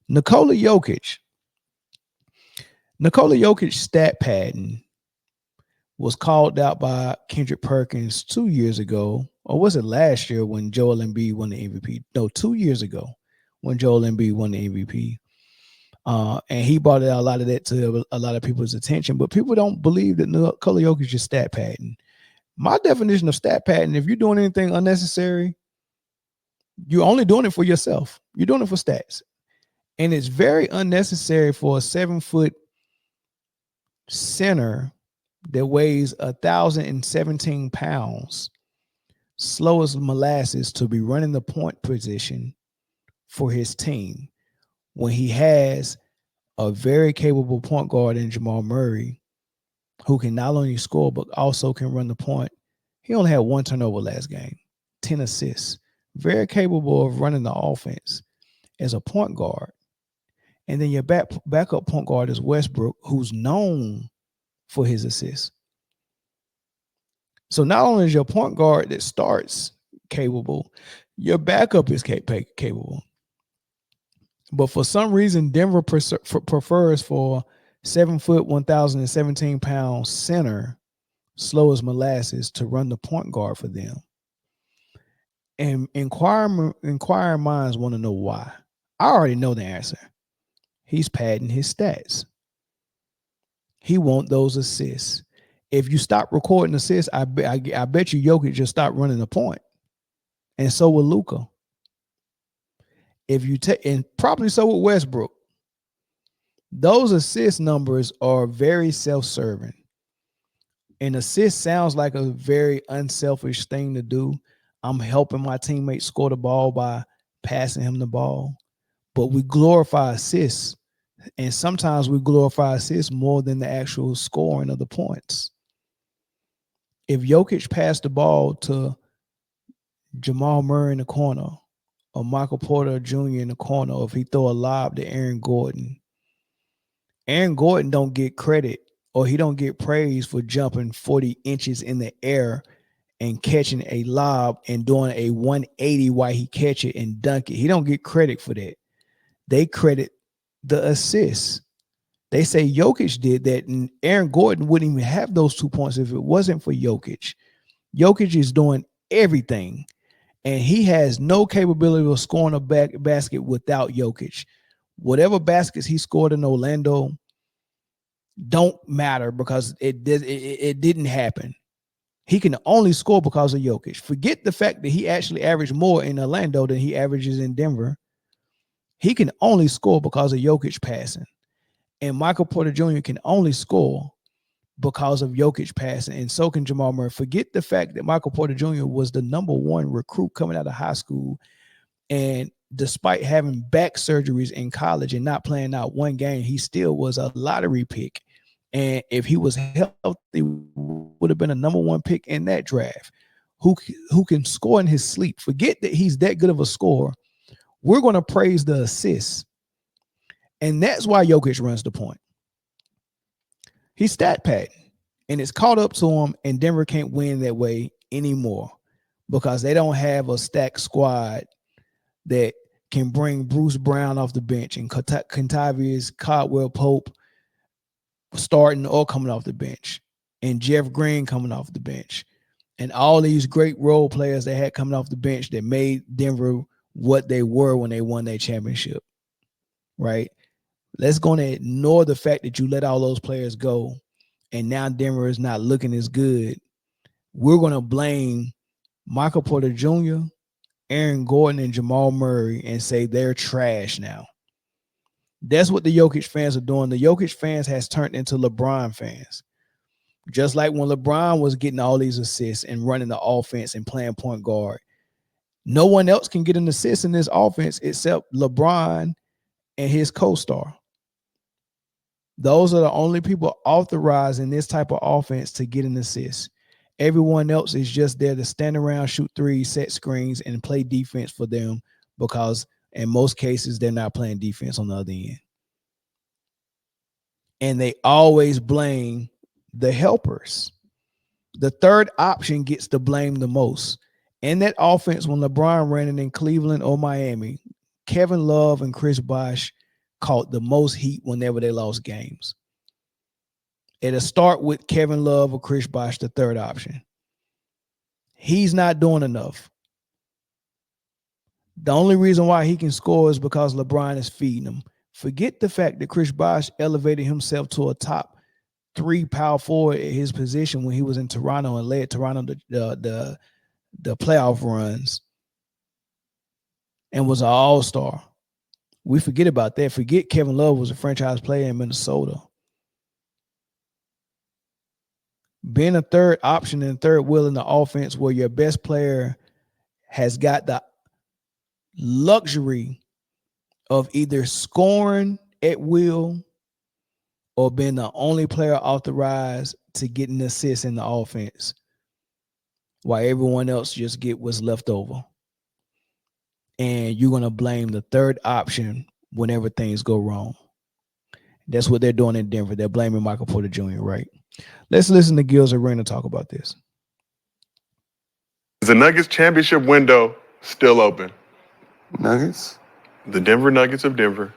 Nikola Jokic. Nikola Jokic stat pattern was called out by Kendrick Perkins 2 years ago, or was it last year when Joel Embiid won the MVP? No, 2 years ago when Joel Embiid won the MVP. And he brought out a lot of that to a lot of people's attention, but people don't believe that Nikola Jokic is stat pattern. My definition of stat pattern, if you're doing anything unnecessary, you're only doing it for yourself. You're doing it for stats. And it's very unnecessary for a 7-foot center that weighs 1,017 pounds, slow as molasses, to be running the point position for his team when he has a very capable point guard in Jamal Murray who can not only score but also can run the point. He only had 1 turnover last game, 10 assists, very capable of running the offense as a point guard. And then your backup point guard is Westbrook, who's known for his assists. So not only is your point guard that starts capable, your backup is capable. But for some reason, Denver prefers for 7-foot, 1,017 pound center, slow as molasses, to run the point guard for them. And inquiring minds want to know why. I already know the answer. He's padding his stats. He wants those assists. If you stop recording assists, I bet you Jokic just stop running the point. And so will Luka. If you take, and probably so with Westbrook. Those assist numbers are very self-serving. An assist sounds like a very unselfish thing to do. I'm helping my teammate score the ball by passing him the ball. But we glorify assists. And sometimes we glorify assists more than the actual scoring of the points. If Jokic passed the ball to Jamal Murray in the corner, or Michael Porter Jr. in the corner, or if he throw a lob to Aaron Gordon don't get credit, or he don't get praise for jumping 40 inches in the air and catching a lob and doing a 180 while he catch it and dunk it. He don't get credit for that. They credit the assists. They say Jokic did that, and Aaron Gordon wouldn't even have those 2 points if it wasn't for Jokic. Jokic is doing everything, and he has no capability of scoring a basket without Jokic. Whatever baskets he scored in Orlando don't matter because it didn't happen. He can only score because of Jokic. Forget the fact that he actually averaged more in Orlando than he averages in Denver. He can only score because of Jokic passing. And Michael Porter Jr. can only score because of Jokic passing, and so can Jamal Murray. Forget the fact that Michael Porter Jr. was the #1 recruit coming out of high school, and despite having back surgeries in college and not playing out one game, he still was a lottery pick. And if he was healthy, would have been a #1 pick in that draft. Who can score in his sleep? Forget that he's that good of a scorer. We're going to praise the assists. And that's why Jokic runs the point. He's stat padding, and it's caught up to him, and Denver can't win that way anymore because they don't have a stacked squad that can bring Bruce Brown off the bench and Kentavious Caldwell-Pope starting or coming off the bench, and Jeff Green coming off the bench, and all these great role players they had coming off the bench that made Denver what they were when they won their championship, right? Let's go and ignore the fact that you let all those players go and now Denver is not looking as good. We're going to blame Michael Porter Jr., Aaron Gordon, and Jamal Murray and say they're trash now. That's what the Jokic fans are doing. The Jokic fans has turned into LeBron fans. Just like when LeBron was getting all these assists and running the offense and playing point guard. No one else can get an assist in this offense except LeBron and his co-star. Those are the only people authorized in this type of offense to get an assist. Everyone else is just there to stand around, shoot threes, set screens, and play defense for them because in most cases, they're not playing defense on the other end. And they always blame the helpers. The third option gets to blame the most. In that offense, when LeBron ran it in Cleveland or Miami, Kevin Love and Chris Bosh caught the most heat whenever they lost games. It'll start with Kevin Love or Chris Bosh, the third option. He's not doing enough. The only reason why he can score is because LeBron is feeding him. Forget the fact that Chris Bosh elevated himself to a top 3 power forward at his position when he was in Toronto and led Toronto the playoff runs and was an all-star. We forget about that. Forget Kevin Love was a franchise player in Minnesota. Being a third option and third wheel in the offense where your best player has got the luxury of either scoring at will or being the only player authorized to get an assist in the offense while everyone else just get what's left over. And you're going to blame the third option whenever things go wrong. That's what they're doing in Denver. They're blaming Michael Porter Jr., right? Let's listen to Gil's Arena talk about this. Is the Nuggets championship window still open? Nuggets? The Denver Nuggets of Denver.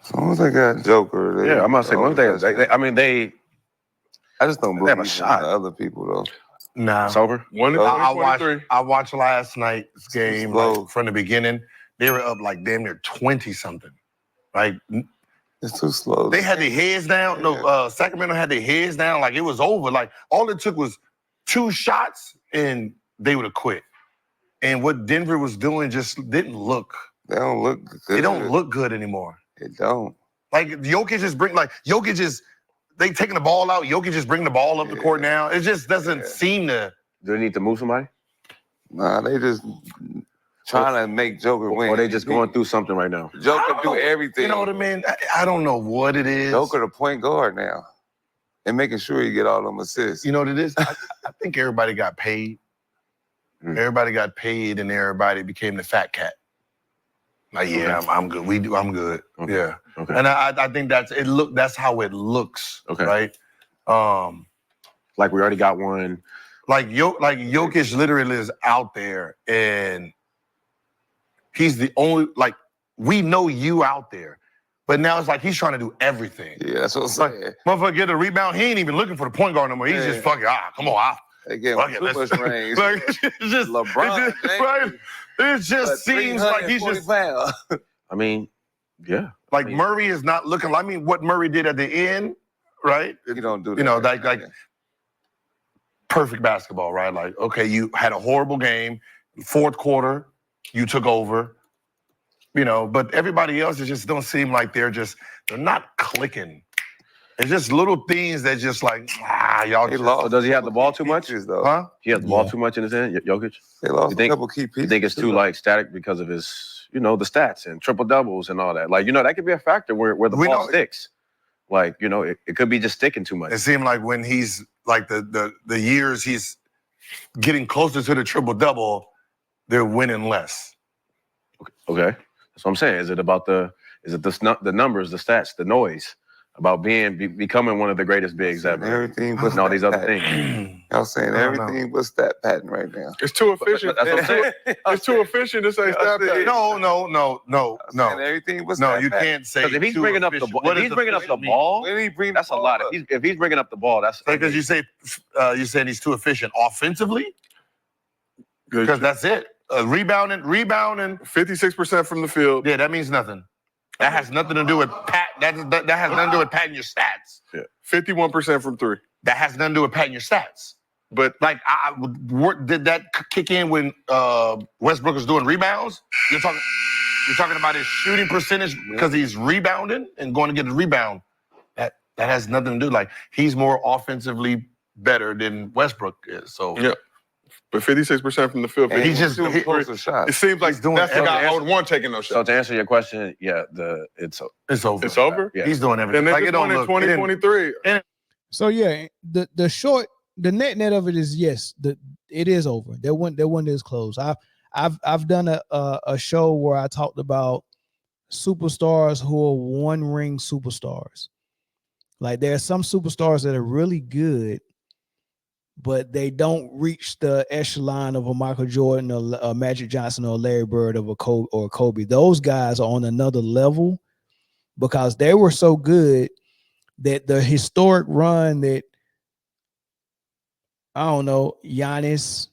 As long as they got Joker. I'm going to say one thing. I just don't they have a believe shot. in the other people, though. Nah. It's over? I watched last night's game from the beginning. They were up like damn near 20-something. Like, it's too slow. They had their heads down. No, Sacramento had their heads down. Like, it was over. Like, all it took was 2 shots, and they would have quit. And what Denver was doing just didn't look. They don't look good. They don't look good anymore. It don't. Like, Jokic is they taking the ball out. Jokic just bring the ball up the court now. It just doesn't seem to. Do they need to move somebody? Nah, they just trying to make Joker win. Or they just going through something right now? Joker do everything. You know what I mean? I don't know what it is. Joker the point guard now. And making sure you get all them assists. You know what it is? I think everybody got paid. Everybody got paid and everybody became the fat cat. Like, yeah, I'm good. I'm good. Okay. Yeah. Okay. And I think that's how it looks. Okay. Right? Like we already got one. Like Jokic literally is out there and he's the only, like, we know you out there. But now it's like he's trying to do everything. Yeah, that's what I'm saying. Motherfucker get a rebound. He ain't even looking for the point guard no more. He's just fucking, come on. They get too much range. Like, it's just, LeBron. It just seems like he's just. Pounds. I mean, yeah. Like Murray is not looking. I mean, what Murray did at the end, right? You don't do that. You know, like perfect basketball, right? Like, okay, you had a horrible game. Fourth quarter, you took over. You know, but everybody else, it just don't seem like they're not clicking. It's just little things that just like, y'all just lost. So does he have the ball too much? Though. Huh? He has the ball too much in his hand, Jokic? They lost a couple key pieces. You think it's too, like, static because of his, the stats and triple-doubles and all that? Like, that could be a factor where the ball sticks. Like, it could be just sticking too much. It seemed like when he's, like, the years he's getting closer to the triple-double, they're winning less. Okay. That's what I'm saying. Is it the numbers, the stats, the noise about becoming one of the greatest bigs ever? Everything but all these other things. Y'all saying everything but stat pattern right now. It's too efficient. That's what I'm saying. It's too efficient to say stat pattern. No. Everything but No, you can't say. Because if he's bringing up the ball, that's a lot. If he's bringing up the ball, that's because you say you're saying he's too efficient offensively. Because that's it. Rebounding. 56% from the field. Yeah, that means nothing. That has nothing to do with that has nothing to do with patting your stats. Yeah. 51% from 3. That has nothing to do with patting your stats. But like, did that kick in when Westbrook was doing rebounds? You're talking about his shooting percentage because he's rebounding and going to get a rebound. That has nothing to do. Like, he's more offensively better than Westbrook is. So yeah. But 56% from the field. He's just too close to shot. It seems like that's the guy I would want taking those shots. So to answer your question, yeah, it's over. It's over? Yeah. He's doing everything. And like, it don't look 2023. So yeah, the net of it is yes, it is over. That one is closed. I've done a show where I talked about superstars who are one-ring superstars. Like, there are some superstars that are really good, but they don't reach the echelon of a Michael Jordan or a Magic Johnson or Larry Bird or Kobe. Those guys are on another level, because they were so good that the historic run that, I don't know, Giannis,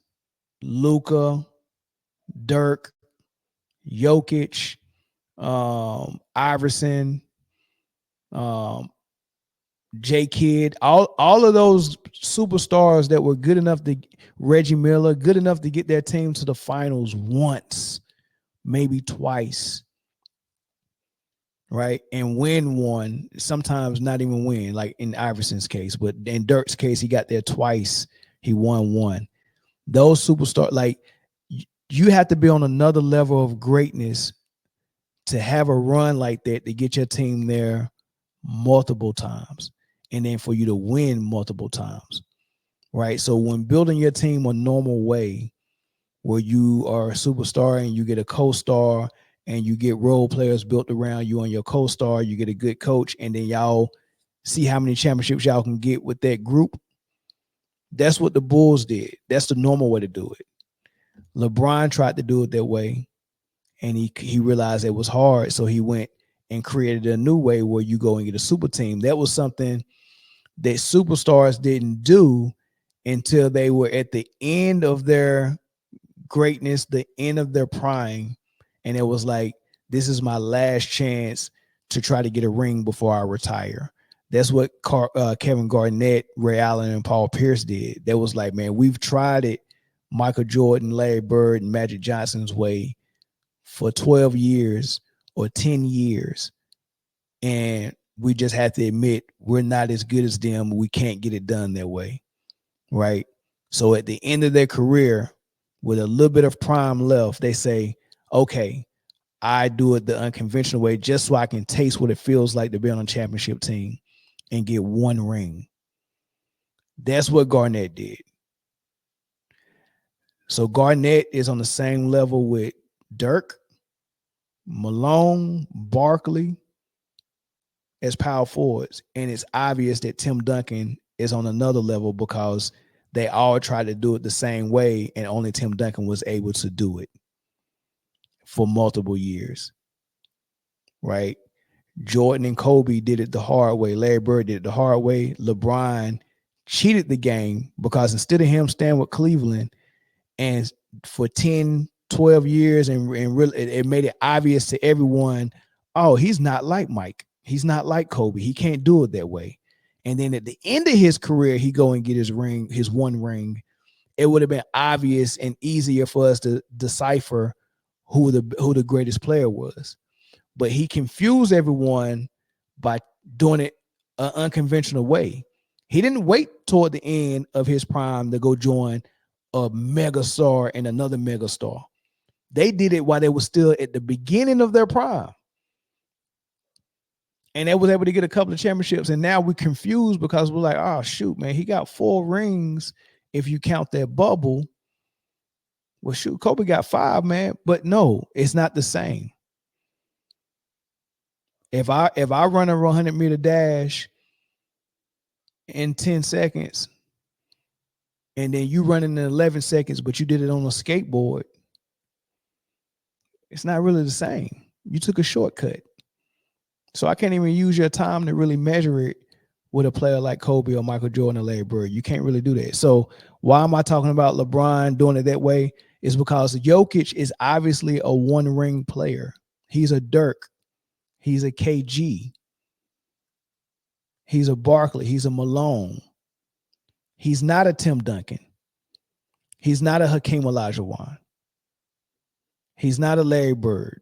Luka, Dirk, Jokic, Iverson, J Kidd, all of those superstars that were good enough to, Reggie Miller, good enough to get their team to the finals once, maybe twice, right? And win one, sometimes not even win, like in Iverson's case, but in Dirk's case, he got there twice, he won one. Those superstars, like, you have to be on another level of greatness to have a run like that to get your team there multiple times, and then for you to win multiple times, right? So when building your team a normal way, where you are a superstar and you get a co-star and you get role players built around you and your co-star, you get a good coach, and then y'all see how many championships y'all can get with that group. That's what the Bulls did. That's the normal way to do it. LeBron tried to do it that way, and he realized it was hard, so he went and created a new way where you go and get a super team. That was something that superstars didn't do until they were at the end of their greatness, the end of their prime, and it was like, this is my last chance to try to get a ring before I retire. That's what Kevin Garnett, Ray Allen, and Paul Pierce did. That was like, man, we've tried it Michael Jordan, Larry Bird, and Magic Johnson's way for 12 years or 10 years, and we just have to admit we're not as good as them. We can't get it done that way, right? So at the end of their career, with a little bit of prime left, they say, okay, I do it the unconventional way just so I can taste what it feels like to be on a championship team and get one ring. That's what Garnett did. So Garnett is on the same level with Dirk, Malone, Barkley as power forwards. And it's obvious that Tim Duncan is on another level because they all tried to do it the same way, and only Tim Duncan was able to do it for multiple years, right? Jordan and Kobe did it the hard way. Larry Bird did it the hard way. LeBron cheated the game because instead of him staying with Cleveland and for 10, 12 years and really it made it obvious to everyone, oh, he's not like Mike. He's not like Kobe. He can't do it that way. And then at the end of his career, he go and get his ring, his one ring. It would have been obvious and easier for us to decipher who the greatest player was. But he confused everyone by doing it an unconventional way. He didn't wait toward the end of his prime to go join a megastar and another megastar. They did it while they were still at the beginning of their prime. And they was able to get a couple of championships. And now we're confused because we're like, oh, shoot, man, he got 4 rings if you count that bubble. Well, shoot, Kobe got 5, man. But no, it's not the same. If I run a 100-meter dash in 10 seconds and then you run in 11 seconds, but you did it on a skateboard, it's not really the same. You took a shortcut. So I can't even use your time to really measure it with a player like Kobe or Michael Jordan or Larry Bird. You can't really do that. So why am I talking about LeBron doing it that way? Is because Jokic is obviously a one-ring player. He's a Dirk. He's a KG. He's a Barkley. He's a Malone. He's not a Tim Duncan. He's not a Hakeem Olajuwon. He's not a Larry Bird.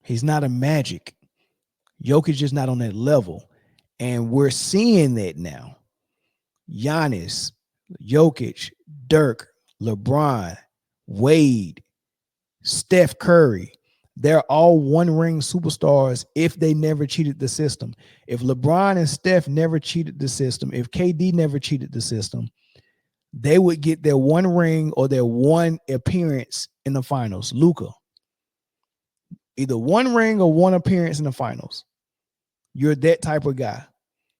He's not a Magic. Jokic is not on that level. And we're seeing that now. Giannis, Jokic, Dirk, LeBron, Wade, Steph Curry, they're all one-ring superstars if they never cheated the system. If LeBron and Steph never cheated the system, if KD never cheated the system, they would get their one ring or their one appearance in the finals. Luka. Either one ring or one appearance in the finals. You're that type of guy.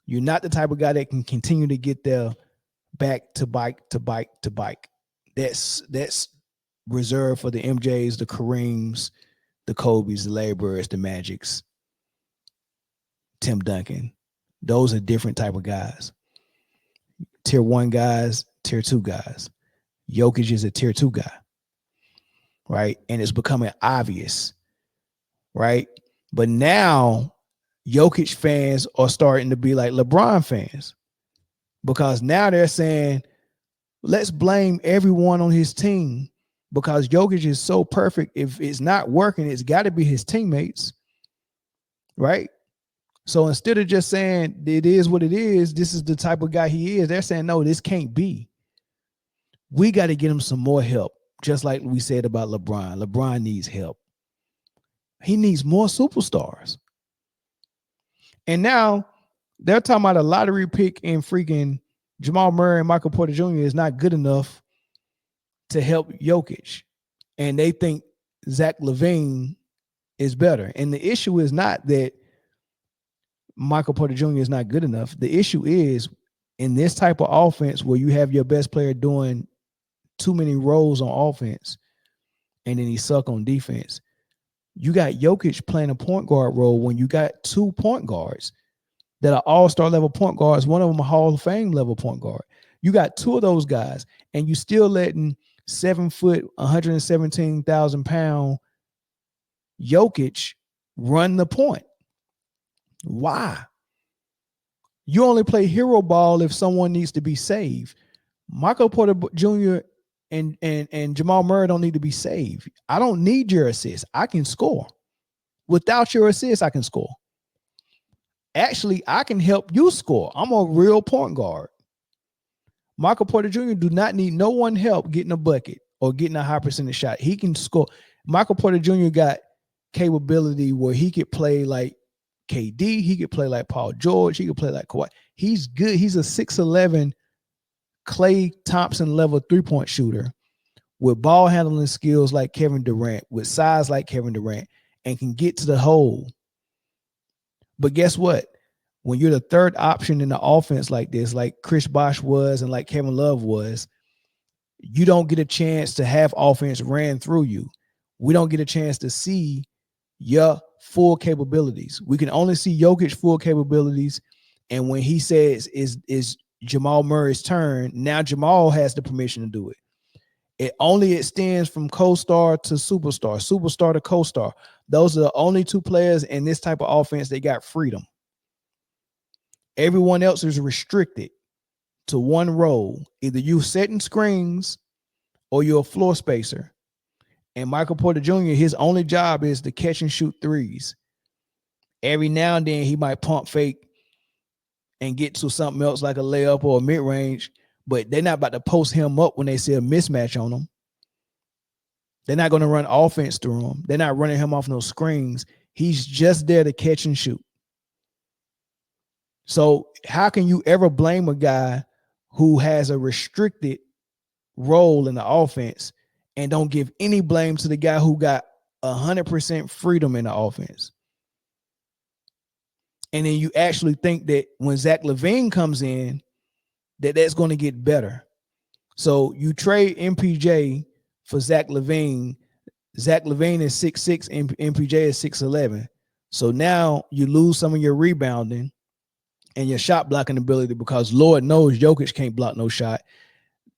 You're not the type of guy that can continue to get there back to bike to bike to bike. That's reserved for the MJs, the Kareems, the Kobe's, the Larry Birds, the Magics, Tim Duncan. Those are different type of guys. Tier 1 guys, tier 2 guys. Jokic is a tier 2 guy, right? And it's becoming obvious, right? But now Jokic fans are starting to be like LeBron fans, because now they're saying, let's blame everyone on his team because Jokic is so perfect. If it's not working, it's got to be his teammates, right? So instead of just saying it is what it is, this is the type of guy he is, they're saying, no, this can't be. We got to get him some more help, just like we said about LeBron. LeBron needs help. He needs more superstars. And now they're talking about a lottery pick in freaking Jamal Murray and Michael Porter Jr. is not good enough to help Jokic. And they think Zach LaVine is better. And the issue is not that Michael Porter Jr. is not good enough. The issue is in this type of offense where you have your best player doing too many roles on offense and then he suck on defense. You got Jokic playing a point guard role when you got 2 point guards that are all-star level point guards, one of them a Hall of Fame level point guard. You got 2 of those guys, and you still letting 7 foot, 117,000 pound Jokic run the point. Why? You only play hero ball if someone needs to be saved. Michael Porter Jr. and Jamal Murray don't need to be saved. I don't need your assist. I can score. Without your assist, I can score. Actually, I can help you score. I'm a real point guard. Michael Porter Jr. do not need no one help getting a bucket or getting a high percentage shot. He can score. Michael Porter Jr. got capability where he could play like KD. He could play like Paul George. He could play like Kawhi. He's good. He's a 6'11" Klay Thompson level 3-point shooter with ball handling skills like Kevin Durant, with size like Kevin Durant, and can get to the hole. But guess what? When you're the third option in the offense like this, like Chris Bosh was and like Kevin Love was, you don't get a chance to have offense ran through you. We don't get a chance to see your full capabilities. We can only see Jokic full capabilities. And when he says is Jamal Murray's turn, now Jamal has the permission to do it. It only extends from co-star to superstar, superstar to co-star. Those are the only 2 players in this type of offense that got freedom. Everyone else is restricted to one role. Either you setting screens or you're a floor spacer. And Michael Porter Jr., his only job is to catch and shoot threes. Every now and then he might pump fake and get to something else like a layup or a mid-range, but they're not about to post him up when they see a mismatch on him. They're not going to run offense through him. They're not running him off no screens. He's just there to catch and shoot. So how can you ever blame a guy who has a restricted role in the offense and don't give any blame to the guy who got 100% freedom in the offense? And then you actually think that when Zach LaVine comes in, that's going to get better. So you trade MPJ for Zach LaVine. Zach LaVine is 6'6", MPJ is 6'11". So now you lose some of your rebounding and your shot blocking ability because Lord knows Jokic can't block no shot.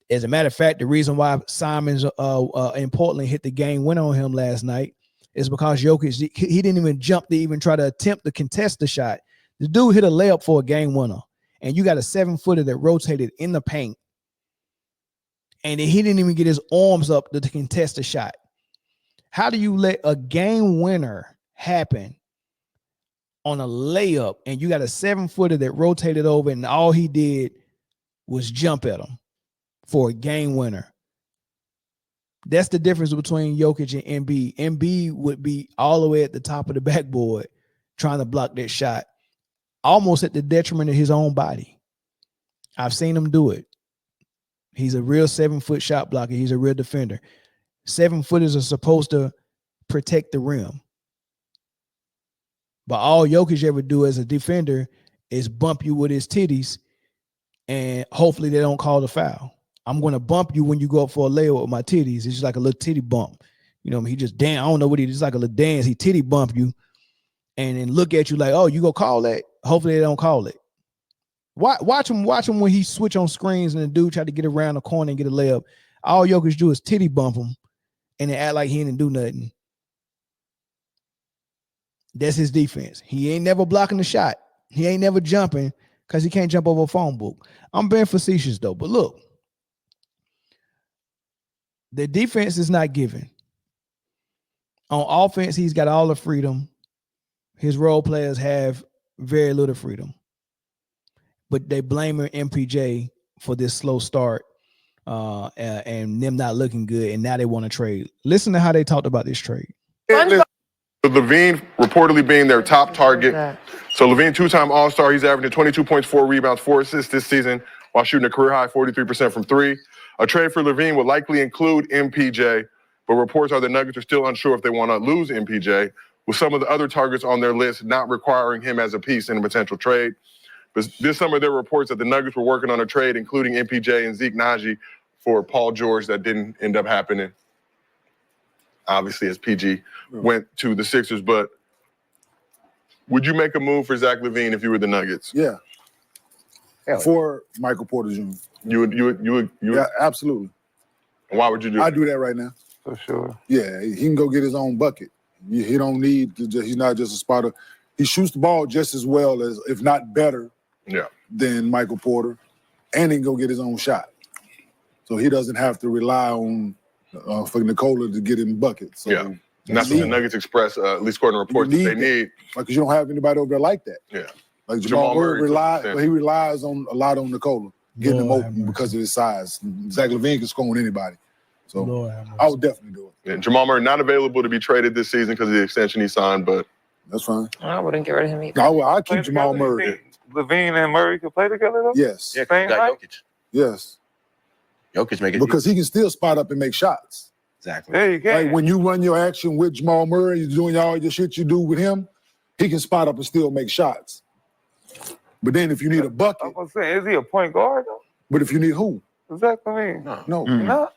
As a matter of fact, the reason why Simons in Portland hit the game winner on him last night is because Jokic, he didn't even jump to even try to attempt to contest the shot. The dude hit a layup for a game winner, and you got a 7-footer that rotated in the paint, and he didn't even get his arms up to contest the shot. How do you let a game winner happen on a layup, and you got a 7-footer that rotated over, and all he did was jump at him for a game winner? That's the difference between Jokic and Embiid. Embiid would be all the way at the top of the backboard trying to block that shot, almost at the detriment of his own body. I've seen him do it. He's a real 7-foot shot blocker. He's a real defender. 7-footers are supposed to protect the rim. But all Jokic ever do as a defender is bump you with his titties, and hopefully they don't call the foul. I'm going to bump you when you go up for a layup with my titties. It's just like a little titty bump. You know, he just I don't know what he just like a little dance. He titty bump you and then look at you like, oh, you go call that. Hopefully they don't call it. Watch him when he switch on screens and the dude try to get around the corner and get a layup. All Jokic do is titty bump him and then act like he didn't do nothing. That's his defense. He ain't never blocking the shot. He ain't never jumping because he can't jump over a phone book. I'm being facetious though, but look, the defense is not given. On offense, he's got all the freedom. His role players have very little freedom. But they blame MPJ for this slow start and them not looking good, and now they want to trade. Listen to how they talked about this trade. LaVine reportedly being their top target. So LaVine, two-time All-Star, he's averaging 22 points, 4 rebounds, 4 assists this season while shooting a career-high 43% from three. A trade for LaVine would likely include MPJ, but reports are the Nuggets are still unsure if they want to lose MPJ, with some of the other targets on their list not requiring him as a piece in a potential trade. But this summer, there were reports that the Nuggets were working on a trade, including MPJ and Zeke Naji for Paul George, that didn't end up happening. Obviously, as PG went to the Sixers. But would you make a move for Zach LaVine if you were the Nuggets? Yeah. For Michael Porter Jr. You would? Yeah, absolutely. Why would you do I'd do that right now. For sure. Yeah, he can go get his own bucket. He don't need to he's not just a spotter. He shoots the ball just as well as, if not better, than Michael Porter, and he can go get his own shot. So he doesn't have to rely on for Nikola to get him buckets. So and that's what the Nuggets express, at least according to reports, that they need. Because you don't have anybody over there like that. Yeah. Like Jamal Murray relies on a lot on Nikola, getting him open because of his size. Zach LaVine can score on anybody. So I would definitely do it. Yeah, Jamal Murray not available to be traded this season because of the extension he signed, but that's fine. I wouldn't get rid of him either. I'll keep Jamal Murray. LaVine and Murray can play together though? Yes. Yeah, you got Jokic. Yes. Jokic make it because he can still spot up and make shots. Exactly. There you go. Like when you run your action with Jamal Murray, you're doing all your shit you do with him, he can spot up and still make shots. But then if you need a bucket, I was saying, is he a point guard though? But if you need who? Zach LaVine. No. No.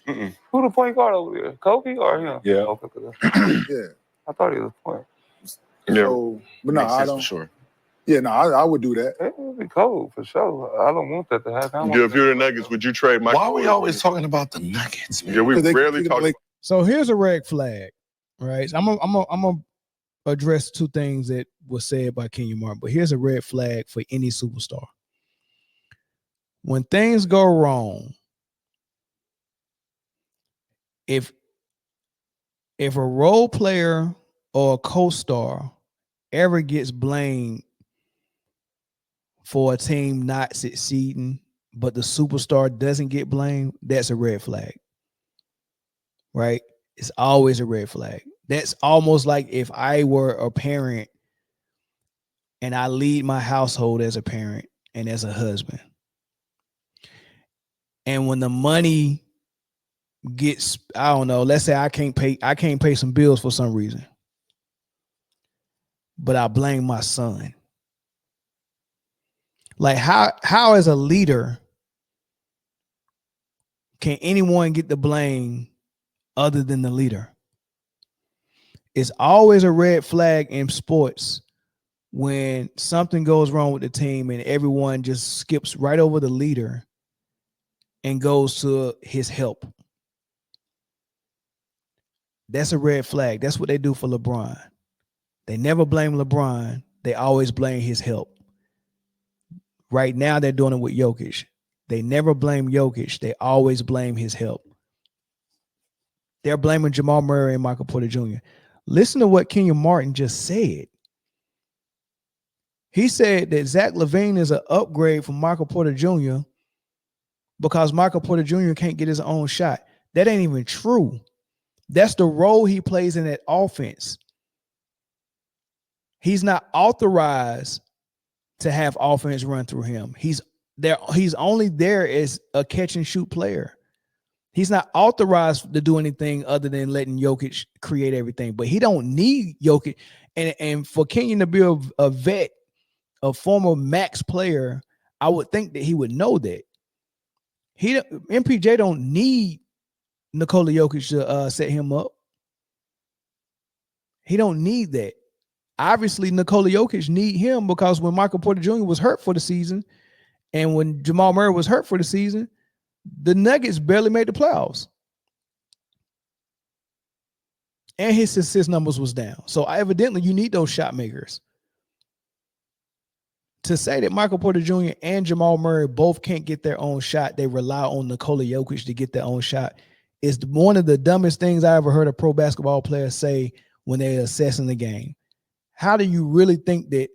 Who the point guard over there? Kobe or him? Yeah. Yeah. I thought he was a point. So, but no, I don't. For sure. Yeah, no, I would do that. It would be cold for sure. I don't want that to happen. if you're the Nuggets, would you trade Michael? Why are we always talking about the Nuggets, man? Yeah, we rarely talk. So here's a red flag, right? So I'm gonna address two things that were said by Kenyon Martin, but here's a red flag for any superstar. When things go wrong, if a role player or a co-star ever gets blamed for a team not succeeding, but the superstar doesn't get blamed, that's a red flag. Right? It's always a red flag. That's almost like if I were a parent and I lead my household as a parent and as a husband. And when the money gets, I don't know, let's say I can't pay some bills for some reason, but I blame my son. Like how as a leader can anyone get the blame other than the leader? It's always a red flag in sports when something goes wrong with the team and everyone just skips right over the leader and goes to his help. That's a red flag. That's what they do for LeBron. They never blame LeBron. They always blame his help. Right now, they're doing it with Jokic. They never blame Jokic. They always blame his help. They're blaming Jamal Murray and Michael Porter Jr. Listen to what Kenyon Martin just said. He said that Zach LaVine is an upgrade from Michael Porter Jr. because Michael Porter Jr. can't get his own shot. That ain't even true. That's the role he plays in that offense. He's not authorized to have offense run through him. He's there. He's only there as a catch and shoot player. He's not authorized to do anything other than letting Jokic create everything. But he don't need Jokic. And for Kenyon to be a vet, a former max player, I would think that he would know that. MPJ don't need Nikola Jokic to set him up. He don't need that. Obviously, Nikola Jokic need him because when Michael Porter Jr. was hurt for the season and when Jamal Murray was hurt for the season, the Nuggets barely made the playoffs. And his assist numbers was down. So evidently you need those shot makers. To say that Michael Porter Jr. and Jamal Murray both can't get their own shot, they rely on Nikola Jokic to get their own shot, is one of the dumbest things I ever heard a pro basketball player say when they're assessing the game. How do you really think that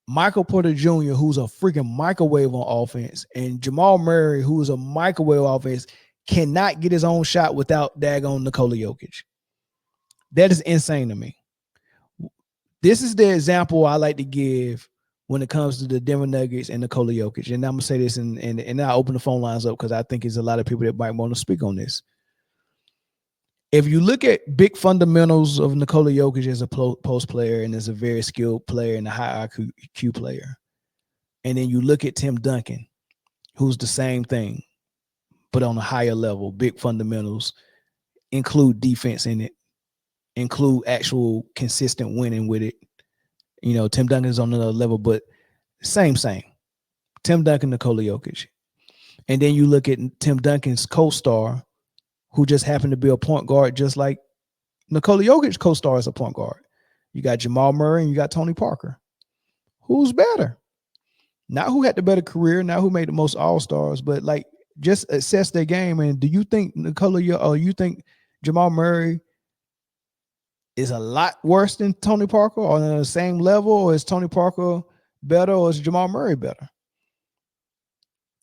Michael Porter Jr., who's a freaking microwave on offense, and Jamal Murray, who's a microwave offense, cannot get his own shot without daggone Nikola Jokic? That is insane to me. This is the example I like to give when it comes to the Denver Nuggets and Nikola Jokic. And I'm going to say this and I'll open the phone lines up because I think there's a lot of people that might want to speak on this. If you look at big fundamentals of Nikola Jokic as a post player and as a very skilled player and a high IQ player, and then you look at Tim Duncan, who's the same thing, but on a higher level, big fundamentals, include defense in it, include actual consistent winning with it. You know, Tim Duncan's on another level, but same. Tim Duncan, Nikola Jokic. And then you look at Tim Duncan's co-star, who just happened to be a point guard, just like Nikola Jokic's co-star is a point guard. You got Jamal Murray and you got Tony Parker. Who's better? Not who had the better career, not who made the most all-stars, but like just assess their game. And do you think you think Jamal Murray is a lot worse than Tony Parker or on the same level, or is Tony Parker better, or is Jamal Murray better?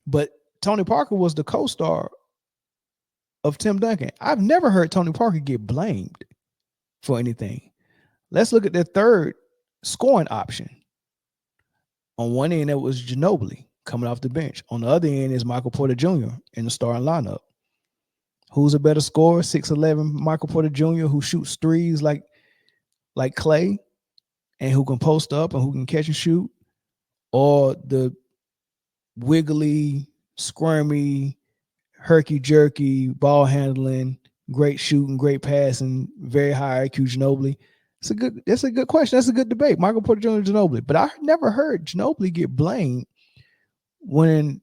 But Tony Parker was the co-star of Tim Duncan. I've never heard Tony Parker get blamed for anything. Let's look at their third scoring option. On one end, it was Ginobili coming off the bench. On the other end is Michael Porter Jr. in the starting lineup. Who's a better scorer? 6'11" Michael Porter Jr., who shoots threes like Clay and who can post up and who can catch and shoot, or the wiggly, squirmy, herky-jerky, ball handling, great shooting, great passing, very high IQ Ginobili? That's a good question. That's a good debate. Michael Porter Jr. and Ginobili. But I never heard Ginobili get blamed when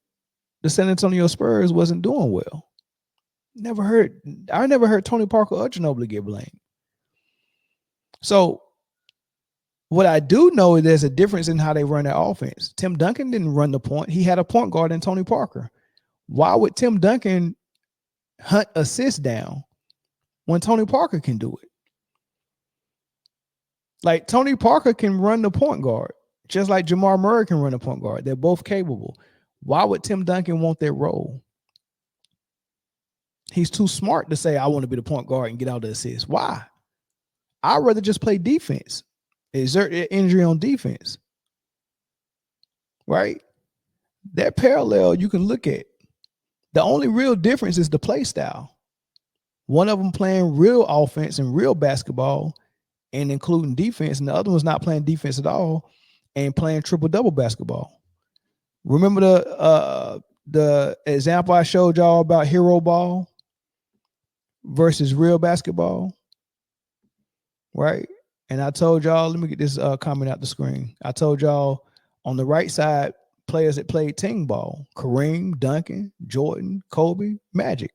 the San Antonio Spurs wasn't doing well. I never heard Tony Parker or Ginobili get blamed. So what I do know is there's a difference in how they run their offense. Tim Duncan didn't run the point. He had a point guard in Tony Parker. Why would Tim Duncan hunt assists down when Tony Parker can do it? Like Tony Parker can run the point guard, just like Jamal Murray can run the point guard. They're both capable. Why would Tim Duncan want that role? He's too smart to say, I want to be the point guard and get out the assists. Why? I'd rather just play defense, exert energy on defense. Right? That parallel you can look at. The only real difference is the play style. One of them playing real offense and real basketball and including defense, and the other one's not playing defense at all and playing triple-double basketball. Remember the example I showed y'all about hero ball versus real basketball? Right? And I told y'all, let me get this comment out the screen. I told y'all on the right side, players that played team ball: Kareem, Duncan, Jordan, Kobe, Magic.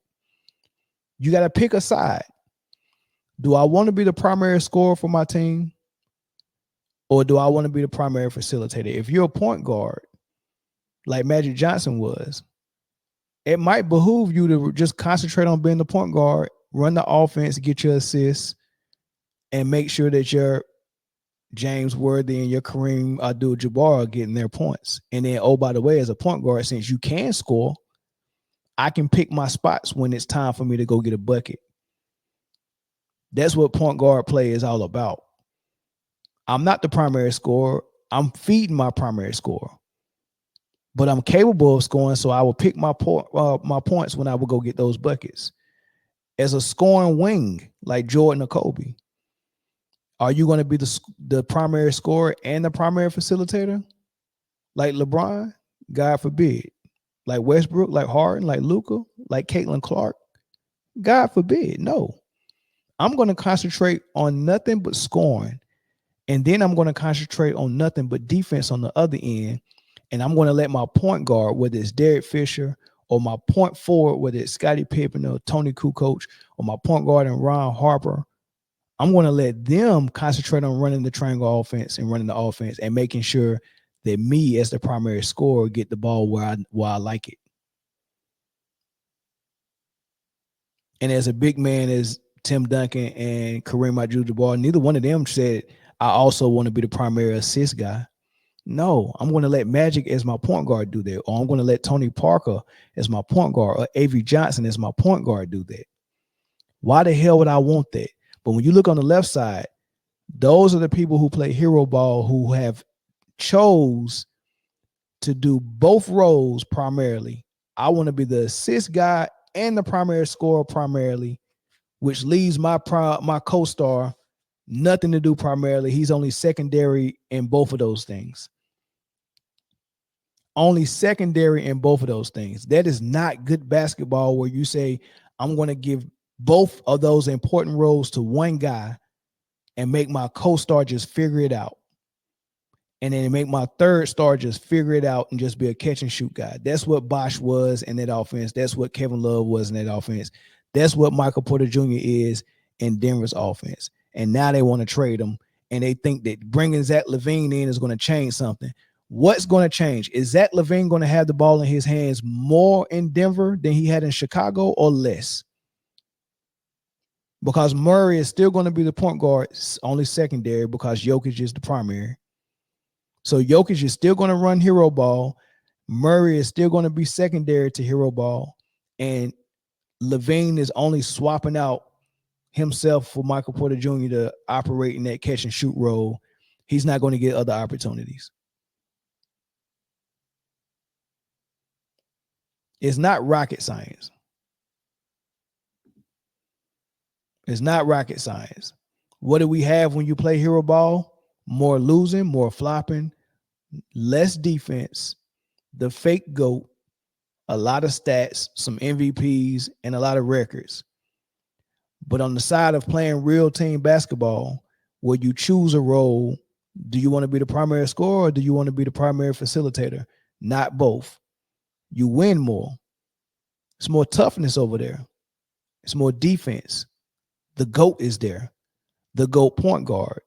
You got to pick a side. Do I want to be the primary scorer for my team, or do I want to be the primary facilitator? If you're a point guard, like Magic Johnson was, it might behoove you to just concentrate on being the point guard, run the offense, get your assists, and make sure that your James Worthy and your Kareem Abdul-Jabbar are getting their points. And then, oh, by the way, as a point guard, since you can score, I can pick my spots when it's time for me to go get a bucket. That's what point guard play is all about. I'm not the primary scorer. I'm feeding my primary scorer. But I'm capable of scoring, so I will pick my points when I will go get those buckets. As a scoring wing, like Jordan or Kobe, are you going to be the primary scorer and the primary facilitator? Like LeBron? God forbid. Like Westbrook, like Harden, like Luka, like Caitlin Clark? God forbid. No. I'm going to concentrate on nothing but scoring. And then I'm going to concentrate on nothing but defense on the other end. And I'm going to let my point guard, whether it's Derek Fisher or my point forward, whether it's Scottie Pippen or Tony Kukoc or my point guard and Ron Harper, I'm going to let them concentrate on running the triangle offense and running the offense and making sure that me as the primary scorer get the ball where I like it. And as a big man as Tim Duncan and Kareem Abdul-Jabbar, neither one of them said, I also want to be the primary assist guy. No, I'm going to let Magic as my point guard do that. Or I'm going to let Tony Parker as my point guard or Avery Johnson as my point guard do that. Why the hell would I want that? But when you look on the left side, those are the people who play hero ball who have chose to do both roles primarily. I want to be the assist guy and the primary scorer primarily, which leaves my co-star nothing to do primarily. He's only secondary in both of those things. Only secondary in both of those things. That is not good basketball where you say, I'm going to give both of those important roles to one guy and make my co-star just figure it out. And then make my third star just figure it out and just be a catch and shoot guy. That's what Bosh was in that offense. That's what Kevin Love was in that offense. That's what Michael Porter Jr. is in Denver's offense. And now they want to trade him, and they think that bringing Zach LaVine in is going to change something. What's going to change? Is Zach LaVine going to have the ball in his hands more in Denver than he had in Chicago or less? Because Murray is still going to be the point guard, only secondary because Jokic is the primary. So Jokic is still going to run hero ball. Murray is still going to be secondary to hero ball. And LaVine is only swapping out himself for Michael Porter Jr. to operate in that catch and shoot role. He's not going to get other opportunities. It's not rocket science. It's not rocket science. What do we have when you play hero ball? More losing, more flopping, less defense, the fake GOAT, a lot of stats, some MVPs, and a lot of records. But on the side of playing real team basketball, where you choose a role, do you want to be the primary scorer or do you want to be the primary facilitator? Not both. You win more. It's more toughness over there. It's more defense. The GOAT is there. The GOAT point guard.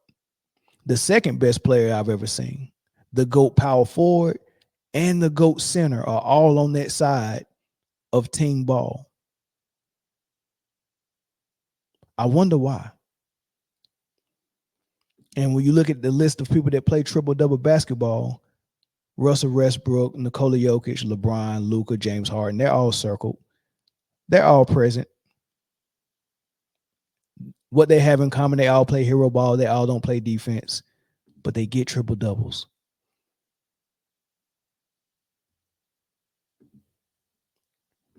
The second best player I've ever seen. The GOAT power forward and the GOAT center are all on that side of team ball. I wonder why. And when you look at the list of people that play triple-double basketball, Russell Westbrook, Nikola Jokic, LeBron, Luka, James Harden, they're all circled. They're all present. What they have in common, they all play hero ball. They all don't play defense, but they get triple-doubles.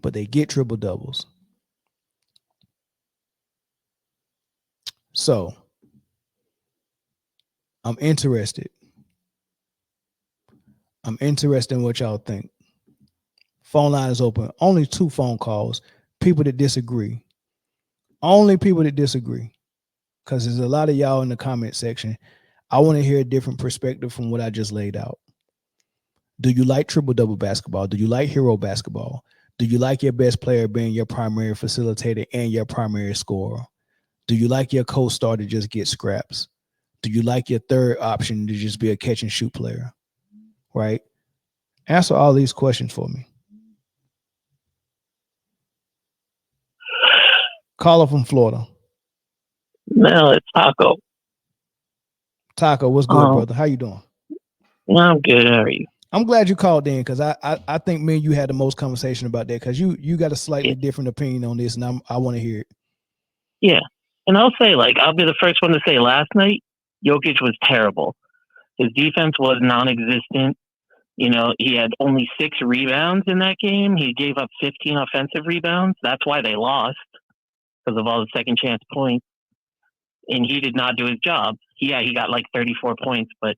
But they get triple-doubles. So, I'm interested. I'm interested in what y'all think. Phone line is open. Only 2 phone calls. People that disagree. Only people that disagree. Because there's a lot of y'all in the comment section. I want to hear a different perspective from what I just laid out. Do you like triple-double basketball? Do you like hero basketball? Do you like your best player being your primary facilitator and your primary scorer? Do you like your co-star to just get scraps? Do you like your third option to just be a catch and shoot player? Right? Answer all these questions for me. Caller from Florida. No, it's Taco. Taco, what's good, brother? How you doing? I'm good. How are you? I'm glad you called in because I think me and you had the most conversation about that because you got a slightly different opinion on this, and I want to hear it. Yeah. And I'll say, I'll be the first one to say last night, Jokic was terrible. His defense was non-existent. You know, he had only 6 rebounds in that game. He gave up 15 offensive rebounds. That's why they lost, because of all the second chance points. And he did not do his job. Yeah, he got 34 points, but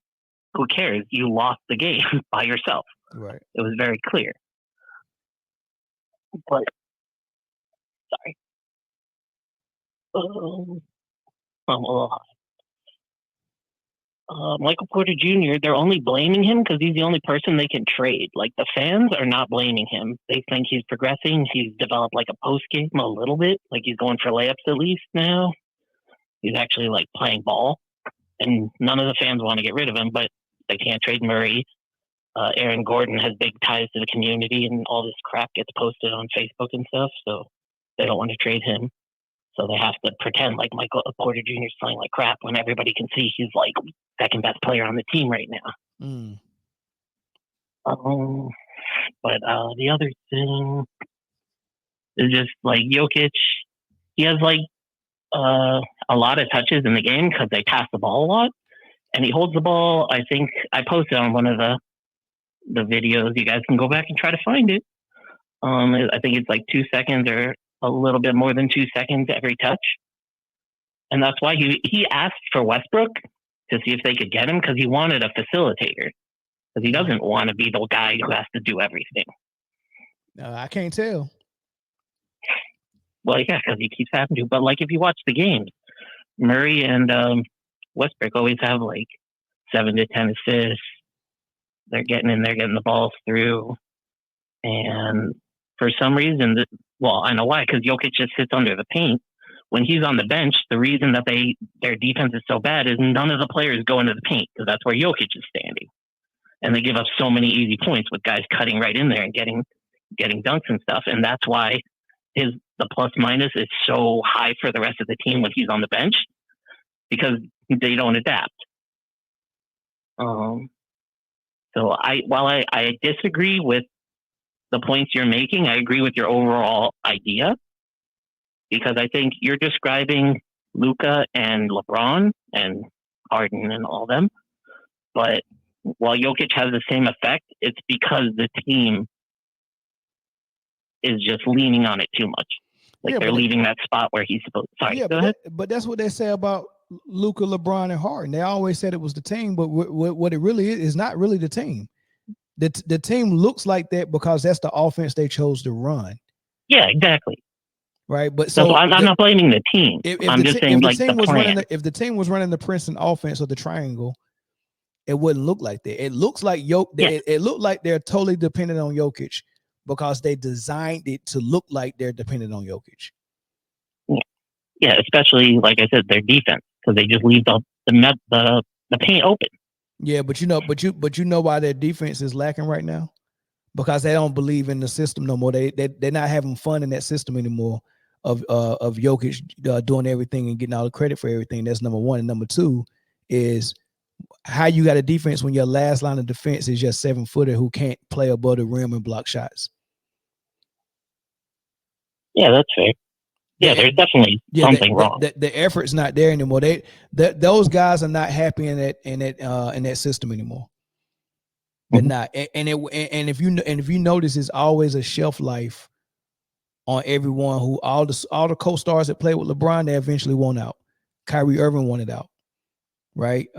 who cares? You lost the game by yourself. Right. It was very clear. But, sorry. I'm a little Michael Porter Jr., they're only blaming him because he's the only person they can trade. Like, the fans are not blaming him. They think he's progressing. He's developed, like, a post game a little bit. Like, he's going for layups at least now. He's actually, like, playing ball. And none of the fans want to get rid of him, but they can't trade Murray. Aaron Gordon has big ties to the community, and all this crap gets posted on Facebook and stuff, so they don't want to trade him. So they have to pretend like Michael Porter Jr. is playing like crap when everybody can see he's like second best player on the team right now. But the other thing is just like Jokic. He has like a lot of touches in the game because they pass the ball a lot, and he holds the ball. I think I posted on one of the videos. You guys can go back and try to find it. I think it's like 2 seconds or a little bit more than 2 seconds every touch. And that's why he asked for Westbrook to see if they could get him, because he wanted a facilitator. Because he doesn't want to be the guy who has to do everything. I can't tell. Well, yeah, because he keeps having to. But like if you watch the games, Murray and Westbrook always have like 7 to 10 assists. They're getting in there, getting the balls through. And for some reason, well, I know why, because Jokic just sits under the paint. When he's on the bench, the reason that their defense is so bad is none of the players go into the paint, because that's where Jokic is standing. And they give up so many easy points with guys cutting right in there and getting dunks and stuff. And that's why the plus minus is so high for the rest of the team when he's on the bench, because they don't adapt. So while I disagree with the points you're making, I agree with your overall idea, because I think you're describing Luka and LeBron and Harden and all them. But while Jokic has the same effect, it's because the team is just leaning on it too much. Like they're leaving that spot where he's supposed to. Sorry, go ahead. But that's what they say about Luka, LeBron, and Harden. They always said it was the team, but what it really is not really the team. The team looks like that because that's the offense they chose to run. Yeah, exactly. Right, but so I'm not blaming the team. I'm just saying, like, the plan. If the team was running the Princeton offense or the triangle, it wouldn't look like that. It looks like it looked like they're totally dependent on Jokic because they designed it to look like they're dependent on Jokic. Yeah, especially like I said, their defense, because they just leave the paint open. Yeah, but you know why their defense is lacking right now? Because they don't believe in the system no more. They're not having fun in that system anymore. Of Jokic doing everything and getting all the credit for everything. That's number one. And number two is how you got a defense when your last line of defense is just 7-footer who can't play above the rim and block shots. Yeah, that's fair. Yeah, there's definitely something wrong. The effort's not there anymore. Those guys are not happy in that system anymore. They're not. And if you notice, it's always a shelf life on everyone who all the co-stars that play with LeBron, they eventually want out. Kyrie Irving wanted out, right?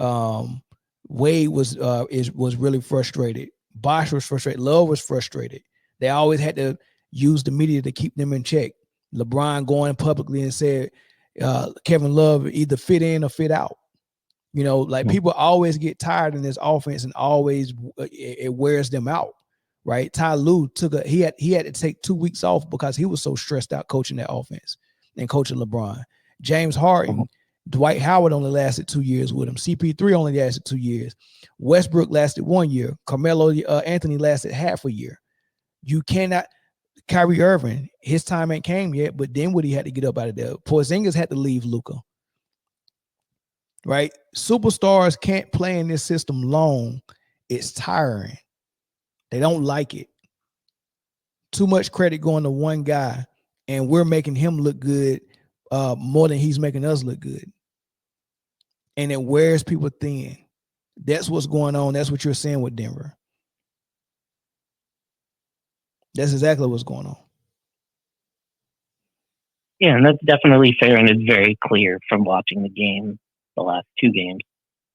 Wade was really frustrated. Bosh was frustrated. Love was frustrated. They always had to use the media to keep them in check. LeBron going publicly and said Kevin Love either fit in or fit out. You know, like people always get tired in this offense, and always it wears them out. Right, Ty Lue he had to take 2 weeks off because he was so stressed out coaching that offense and coaching LeBron. James Harden, Dwight Howard only lasted 2 years with him. CP3 only lasted 2 years. Westbrook lasted 1 year. Carmelo Anthony lasted half a year. You cannot. Kyrie Irving, his time ain't came yet, but then what he had to get up out of there. Porzingis had to leave Luka. Right, superstars can't play in this system long. It's tiring. They don't like it. Too much credit going to one guy, and we're making him look good more than he's making us look good. And it wears people thin. That's what's going on. That's what you're saying with Denver. That's exactly what's going on. Yeah, and that's definitely fair, and it's very clear from watching the game, the last 2 games,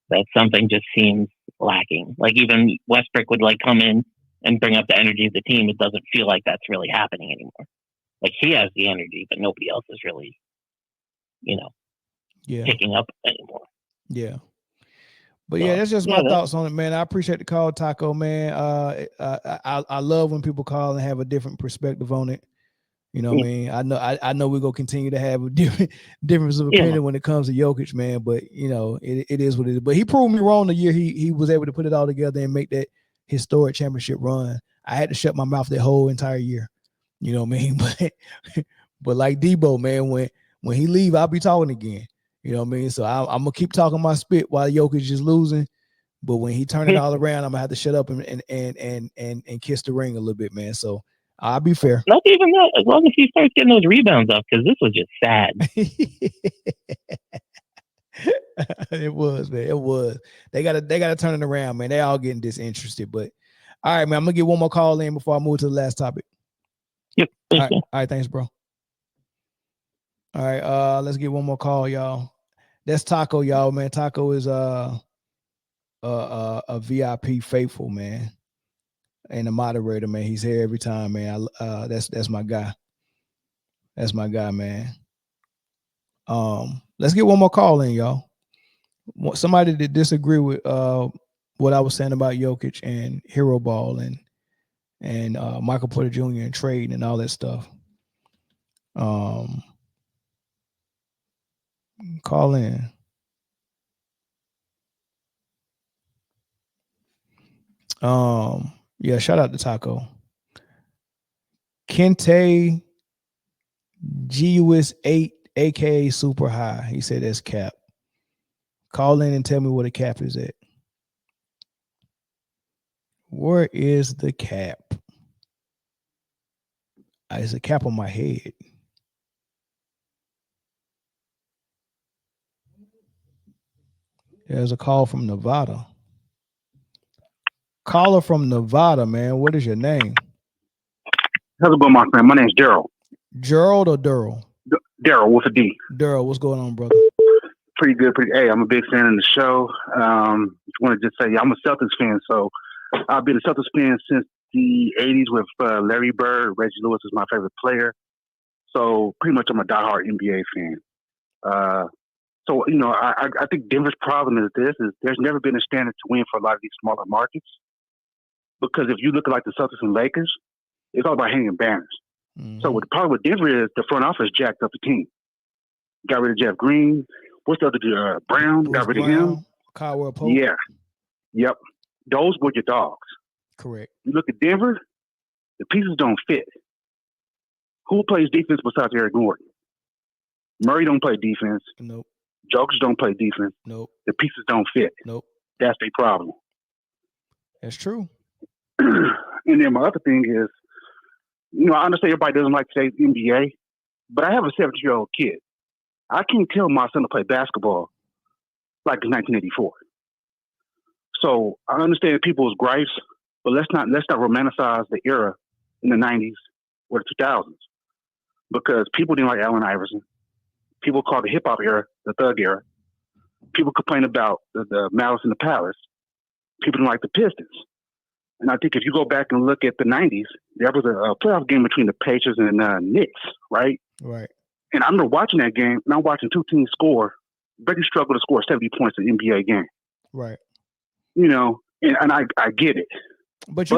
that something just seems lacking. Like even Westbrook would like come in and bring up the energy of the team. It doesn't feel like that's really happening anymore. Like he has the energy, but nobody else is really picking up anymore. Yeah. But yeah, that's just my thoughts on it, man. I appreciate the call, Taco, man. I love when people call and have a different perspective on it. You know what I mean? I know we're gonna continue to have a difference of opinion when it comes to Jokic, man. But it is what it is. But he proved me wrong the year he was able to put it all together and make that historic championship run. I had to shut my mouth that whole entire year. You know what I mean? But like Debo, man, when he leave, I'll be talking again. You know what I mean? So I'm gonna keep talking my spit while Jokic is losing. But when he turn it all around, I'm gonna have to shut up and kiss the ring a little bit, man. So I'll be fair. Not even that. As long as he starts getting those rebounds up, because this was just sad. It was, man. It was. They gotta turn it around, man. They all getting disinterested. But all right, man. I'm gonna get one more call in before I move to the last topic. Yep. All right, thanks, bro. All right, let's get one more call, y'all. That's Taco, y'all, man. Taco is a VIP faithful, man, and a moderator, man. He's here every time, man. That's my guy. That's my guy, man. Let's get one more call in, y'all. Somebody that disagree with what I was saying about Jokic and Hero Ball and Michael Porter Jr. and trade and all that stuff. Call in. Yeah, shout out to Taco. Kente GUS8 aka Super High. He said that's cap. Call in and tell me where the cap is at. Where is the cap? It's a cap on my head. There's a call from Nevada. Caller from Nevada, man. What is your name? How's it going, my friend? My name's Daryl. Gerald or Durrell? Daryl with a D. Daryl, what's going on, brother? Pretty good. Hey, I'm a big fan of the show. Want to just say, I'm a Celtics fan, so I've been a Celtics fan since the 80s with Larry Bird. Reggie Lewis is my favorite player. So pretty much I'm a diehard NBA fan. So, I think Denver's problem is there's never been a standard to win for a lot of these smaller markets. Because if you look at like the Celtics and Lakers, it's all about hanging banners. Mm-hmm. So the problem with Denver is the front office jacked up the team. Got rid of Jeff Green. What's the other Brown? Got rid of him. Caldwell Pope. Yeah. Yep. Those were your dogs. Correct. You look at Denver, the pieces don't fit. Who plays defense besides Eric Gordon? Murray don't play defense. Nope. Jokic don't play defense. Nope. The pieces don't fit. Nope. That's their problem. That's true. And then my other thing is, I understand everybody doesn't like today's NBA, but I have a 70-year-old kid. I can't tell my son to play basketball like in 1984. So I understand people's gripes, but let's not romanticize the era in the 90s or the 2000s, because people didn't like Allen Iverson. People called the hip hop era the thug era. People complain about the Malice in the Palace. People didn't like the Pistons. And I think if you go back and look at the 90s, there was a playoff game between the Pacers and Knicks, right? Right. And I remember watching that game, and I'm watching two teams score. Very struggle to score 70 points in an NBA game. Right. And I get it. But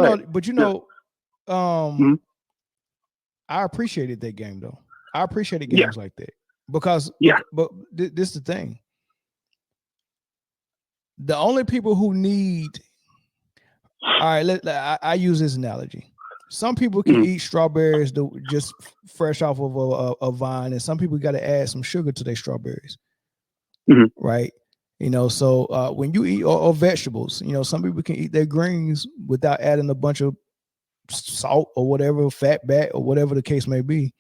I appreciated that game though. I appreciated games like that because but this is the thing. The only people who need, all right, I use this analogy. Some people can eat strawberries just fresh off of a vine, and some people got to add some sugar to their strawberries, right? So when you eat or vegetables, some people can eat their greens without adding a bunch of salt or whatever, fat back or whatever the case may be.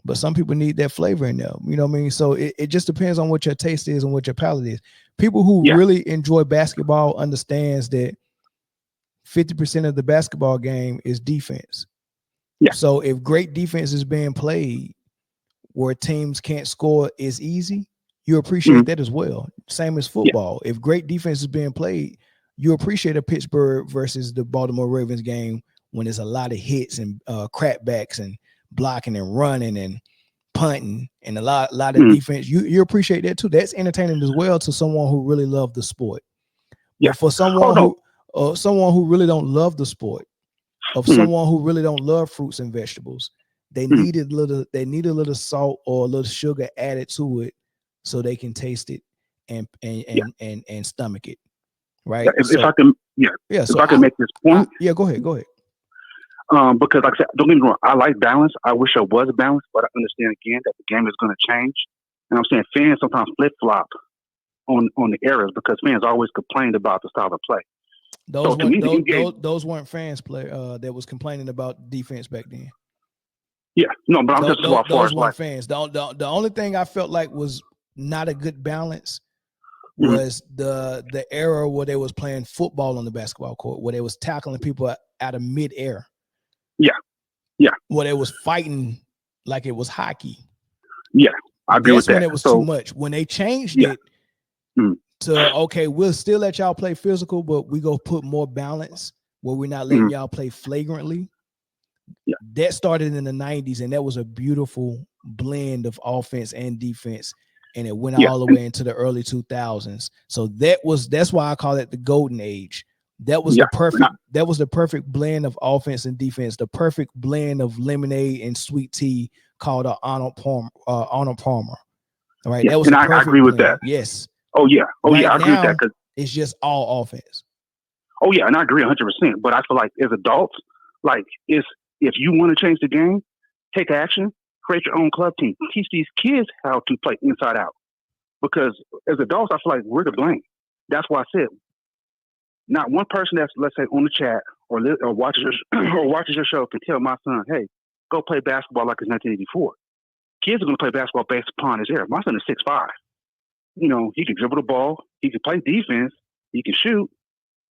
But some people need that flavor in them. You know what I mean? So it just depends on what your taste is and what your palate is. People who really enjoy basketball understands that 50% of the basketball game is defense. Yeah. So if great defense is being played where teams can't score is easy, you appreciate that as well. Same as football. Yeah. If great defense is being played, you appreciate a Pittsburgh versus the Baltimore Ravens game when there's a lot of hits and crackbacks and blocking and running and punting and a lot of defense. You appreciate that too. That's entertaining as well to someone who really loved the sport. Yeah. But for someone who really don't love the sport, someone who really don't love fruits and vegetables, they need a little salt or a little sugar added to it so they can taste it and stomach it. Right. If I can make this point. Go ahead. Because like I said, don't get me wrong, I like balance. I wish there was balance, but I understand again that the game is going to change. And I'm saying fans sometimes flip flop on the errors because fans always complained about the style of play. Those weren't fans that was complaining about defense back then. Yeah, no, but I'm just about far as like fans. The only thing I felt like was not a good balance was the era where they was playing football on the basketball court, where they was tackling people out of midair. Yeah. Where they was fighting like it was hockey. Yeah, I agree with that. When it was too much. When they changed it to, okay, we'll still let y'all play physical, but we go put more balance where we're not letting y'all play flagrantly. Yeah. That started in the 90s, and that was a beautiful blend of offense and defense, and it went all the way into the early 2000s. So that's why I call it the golden age. That was the perfect blend of offense and defense, the perfect blend of lemonade and sweet tea called Arnold Palmer. All right, that was and I agree with that. Yes. Oh yeah. I agree with that because it's just all offense. Oh yeah, and I agree 100%. But I feel like as adults, like if you want to change the game, take action, create your own club team, teach these kids how to play inside out. Because as adults, I feel like we're to blame. That's why I said, not one person that's, let's say, on the chat or watches your show can tell my son, hey, go play basketball like it's 1984. Kids are going to play basketball based upon his era. My son is 6'5". You know, he can dribble the ball, he can play defense, he can shoot,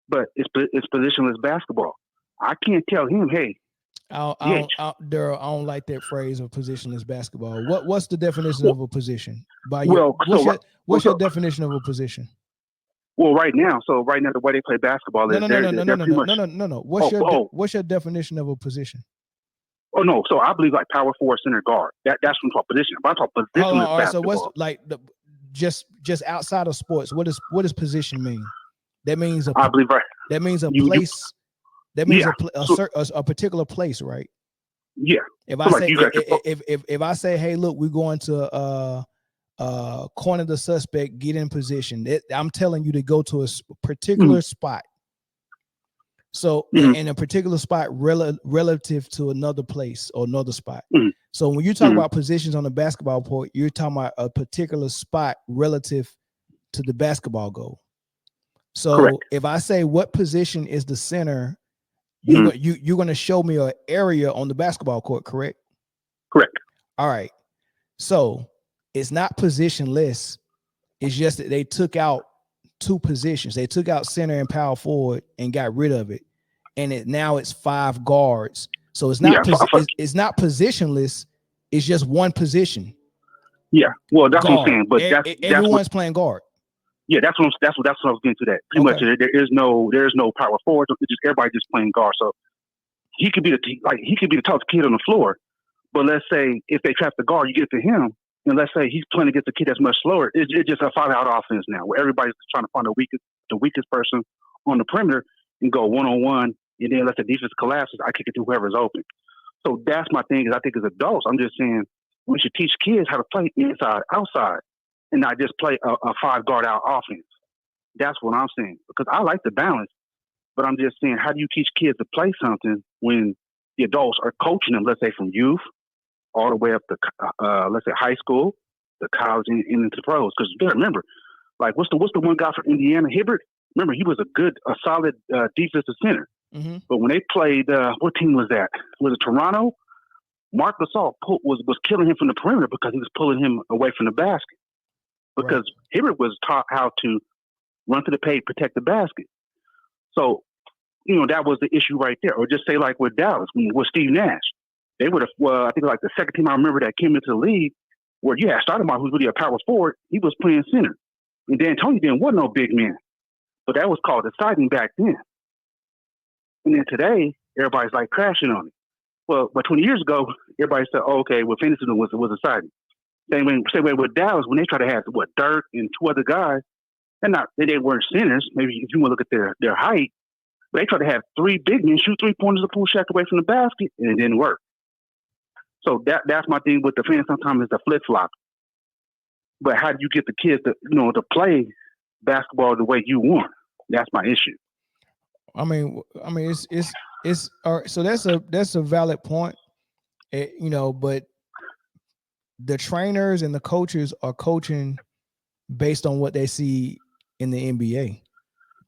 but it's positionless basketball. I can't tell him, hey, Daryl, I don't like that phrase of positionless basketball. What's the definition of a position? What's your definition of a position? Well, right now, the way they play basketball is no. What's your definition of a position? Oh no, so I believe like power forward, center guard. That's what I'm talking position. If I talk position, all right. So what's like just outside of sports? What does position mean? That means I believe right. That means a place. That means a particular place, right? Yeah. If I say if I say, hey, look, we're going to corner the suspect, get in position. I'm telling you to go to a particular spot. So in a particular spot relative to another place or another spot. So when you talk about positions on the basketball court, you're talking about a particular spot relative to the basketball goal. So correct. If I say what position is the center, you're going to show me an area on the basketball court, correct? Correct. All right. So it's not positionless. It's just that they took out two positions. They took out center and power forward and got rid of it. And now it's 5 guards. So it's not it's not positionless. It's just one position. Yeah. Well, that's guard. What I'm saying. But everyone's playing guard. Yeah, that's what I was getting to. That pretty much there is no power forward. It's just everybody just playing guard. So he could be the toughest kid on the floor. But let's say if they trap the guard, you get to him. And let's say he's playing against a kid that's much slower. It's just a 5-out offense now, where everybody's trying to find the weakest person on the perimeter and go one-on-one. And then let the defense collapses. I kick it to whoever's open. So that's my thing. Is I think as adults, I'm just saying we should teach kids how to play inside, outside, and not just play a 5-guard out offense. That's what I'm saying. Because I like the balance, but I'm just saying, how do you teach kids to play something when the adults are coaching them? Let's say from youth all the way up to let's say high school, the college, and into the pros. Because you got to remember, like what's the one guy from Indiana, Hibbert? Remember, he was a solid defensive center. Mm-hmm. But when they played, what team was that? Was it Toronto? Marc Gasol was killing him from the perimeter because he was pulling him away from the basket. Because Hibbert was taught how to run to the paint, protect the basket. So, that was the issue right there. Or just say like with Dallas, with Steve Nash. They would have, I think like the second team I remember that came into the league where you had Stoudemire, who's really a power forward, he was playing center. And D'Antoni didn't want no big man. But that was called deciding back then. And then today, everybody's like crashing on it. Well, but 20 years ago, everybody said, "Oh, okay, well, Phoenix was exciting." Same way with Dallas when they try to have Dirk and two other guys. They weren't centers. Maybe if you want to look at their height, but they tried to have three big men shoot 3-pointers to pull Shaq away from the basket, and it didn't work. So that's my thing with the fans. Sometimes it's a flip flop. But how do you get the kids to play basketball the way you want? That's my issue. I mean, it's all right. So that's a valid point, but the trainers and the coaches are coaching based on what they see in the NBA,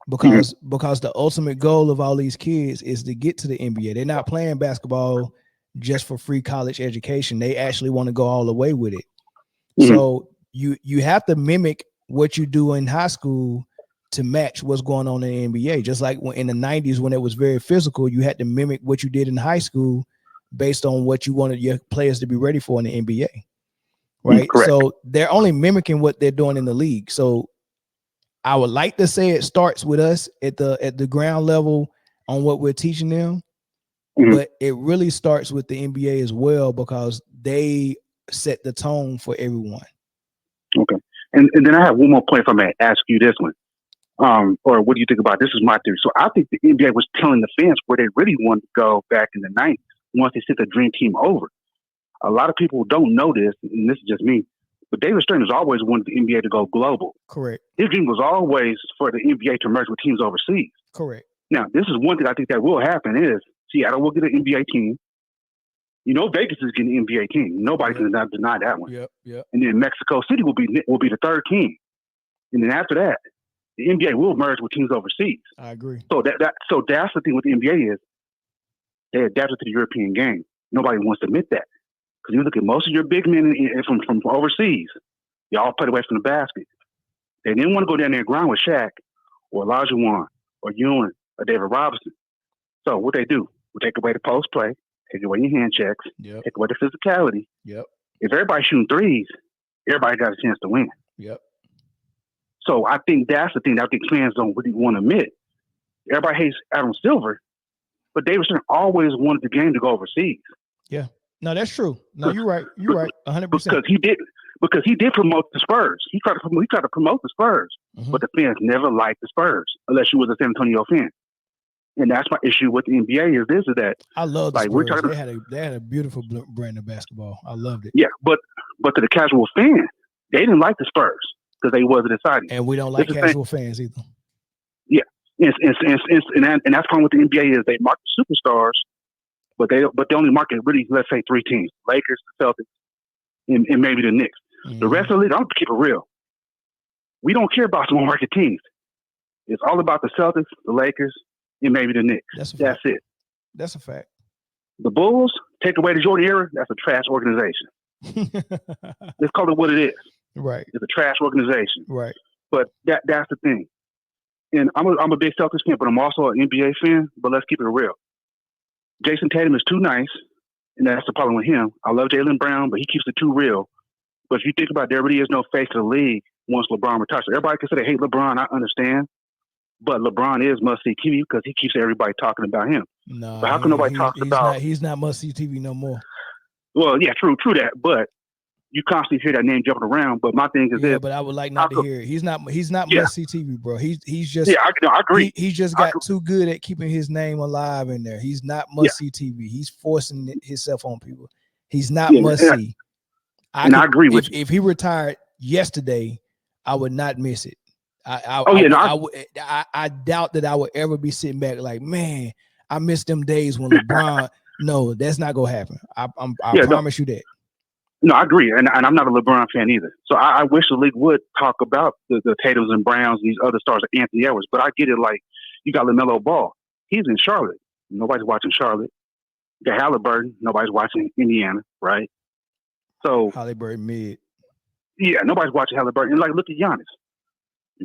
because the ultimate goal of all these kids is to get to the NBA. They're not playing basketball just for free college education. They actually want to go all the way with it. So you have to mimic what you do in high school to match what's going on in the NBA. Just like in the 90s when it was very physical, you had to mimic what you did in high school based on what you wanted your players to be ready for in the NBA. Right. So they're only mimicking what they're doing in the league. So I would like to say it starts with us at the ground level on what we're teaching them, but it really starts with the NBA as well, because they set the tone for everyone. Okay. And then I have one more point if I may ask you this one. Or what do you think about this? Is my theory. So I think the NBA was telling the fans where they really wanted to go back in the 90s once they sent the Dream Team over. A lot of people don't know this, and this is just me, but David Stern has always wanted the NBA to go global. Correct. His dream was always for the NBA to merge with teams overseas. Correct. Now, this is one thing I think that will happen is Seattle will get an NBA team. Vegas is getting an NBA team. Nobody can deny that one. Yep. And then Mexico City will be the third team. And then after that, the NBA will merge with teams overseas. I agree. So that's the thing with the NBA is they adapted to the European game. Nobody wants to admit that. Because you look at most of your big men from overseas, they all played away from the basket. They didn't want to go down there and grind with Shaq or Olajuwon or Ewing or David Robinson. So what they do, we take away the post play, take away your hand checks, take away the physicality. Yep. If everybody's shooting threes, everybody got a chance to win. Yep. So I think that's the thing that I think fans don't really want to admit. Everybody hates Adam Silver, but David Stern always wanted the game to go overseas. Yeah. No, that's true. No, you're right. You're right. 100%. Because he did promote the Spurs. He tried to promote the Spurs, but the fans never liked the Spurs unless you was a San Antonio fan. And that's my issue with the NBA is that I love the Spurs. They had a beautiful brand of basketball. I loved it. Yeah, but to the casual fan, they didn't like the Spurs because they wasn't exciting. And we don't like casual fans either. Yeah, and that's the problem with the NBA is they market superstars. But they only market really, let's say, three teams: Lakers, the Celtics, and maybe the Knicks. The rest of the league, I'll keep it real. We don't care about small market teams. It's all about the Celtics, the Lakers, and maybe the Knicks. That's it. That's a fact. The Bulls, take away the Jordan era, that's a trash organization. Let's call it what it is. Right. It's a trash organization. Right. But that's the thing. And I'm a big Celtics fan, but I'm also an NBA fan. But let's keep it real. Jason Tatum is too nice, and that's the problem with him. I love Jaylen Brown, but he keeps it too real. But if you think about it, there really is no face to the league once LeBron retires. So everybody can say they hate LeBron, I understand. But LeBron is must-see TV because he keeps everybody talking about him. No, but how come nobody talks about... He's not must-see TV no more. Well, yeah, true that. But you constantly hear that name jumping around. But my thing is this. But I would like not to hear it. He's not must-see TV, bro. He's just... Yeah, I agree. He's just got too good at keeping his name alive in there. He's not must-see TV. He's forcing himself on people. He's not must-see. I agree with you. If he retired yesterday, I would not miss it. I doubt that I would ever be sitting back like, man, I miss them days when LeBron. No, that's not gonna happen. I promise you that. No, I agree, and I'm not a LeBron fan either. So I wish the league would talk about the Tatums and Browns, and these other stars like Anthony Edwards. But I get it. Like you got LaMelo Ball, he's in Charlotte. Nobody's watching Charlotte. You got Halliburton. Nobody's watching Indiana, right? So Halliburton mid. Yeah, nobody's watching Halliburton. And like, look at Giannis.